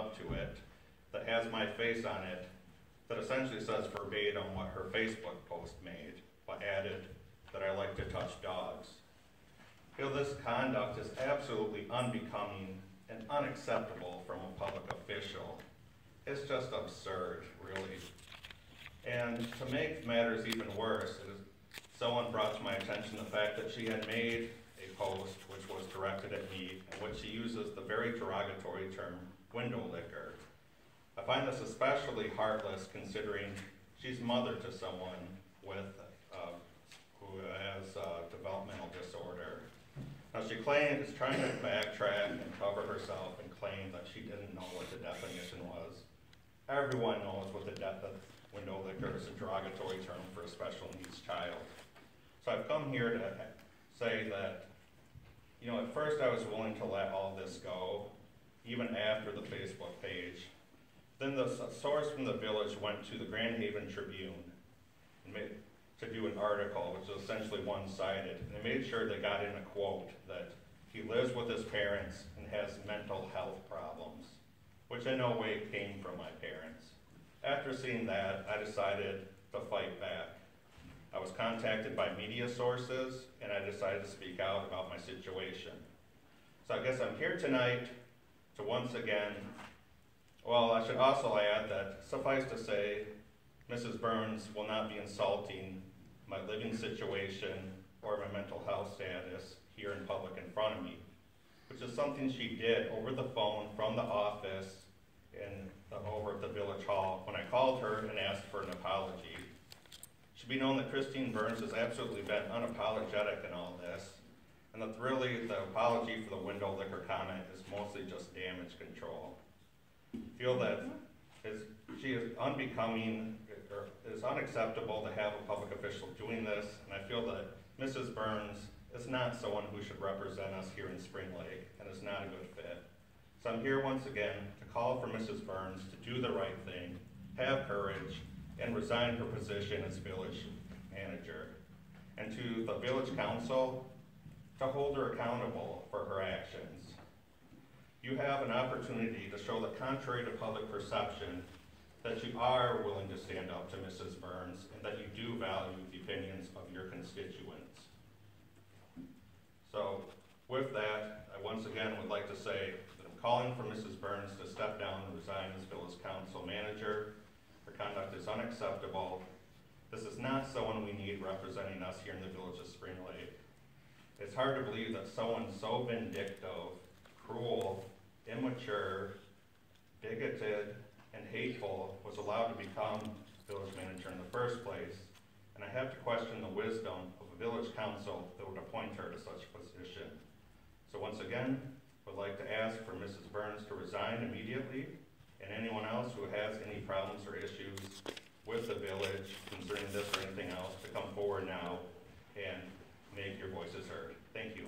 up to it that has my face on it that essentially says verbatim what her Facebook post made, but added that I like to touch dogs. I feel this conduct is absolutely unbecoming and unacceptable from a public official. It's just absurd, really. And to make matters even worse, someone brought to my attention the fact that she had made a post which was directed at me, in which she uses the very derogatory term window licker. I find this especially heartless considering she's mother to someone with who has developmental disorder. Now she is trying to backtrack and cover herself and claim that she didn't know what the definition was. Everyone knows what the window licker is, a derogatory term for a special needs child. So I've come here to say that, at first I was willing to let all this go, even after the Facebook page. Then the source from the village went to the Grand Haven Tribune and to do an article, which was essentially one-sided. And they made sure they got in a quote that he lives with his parents and has mental health problems, which in no way came from my parents. After seeing that, I decided to fight back. I was contacted by media sources, and I decided to speak out about my situation. So I guess I'm here tonight to once again, well, I should also add that, suffice to say, Mrs. Burns will not be insulting my living situation or my mental health status here in public in front of me, which is something she did over the phone from the office over at the Village Hall when I called her and asked for an apology. It should be known that Christine Burns has absolutely been unapologetic in all this, and that really the apology for the window licker comment is mostly just damage control. I feel that she is unbecoming, or it is unacceptable to have a public official doing this, and I feel that Mrs. Burns is not someone who should represent us here in Spring Lake, and is not a good fit. So I'm here once again to call for Mrs. Burns to do the right thing, have courage, and resign her position as village manager. And to the village council, to hold her accountable for her actions. You have an opportunity to show that, contrary to public perception, that you are willing to stand up to Mrs. Burns and that you do value the opinions of your constituents. So with that, I once again would like to say that I'm calling for Mrs. Burns to step down and resign as village council manager. Her conduct is unacceptable. This is not someone we need representing us here in the village of Spring Lake. It's hard to believe that someone so vindictive, cruel, immature, bigoted, and hateful was allowed to become village manager in the first place, and I have to question the wisdom of a village council that would appoint her to such a position. So once again, I would like to ask for Mrs. Burns to resign immediately, and anyone else who has any problems or issues with the village concerning this or anything else to come forward now and make your voices heard. Thank you.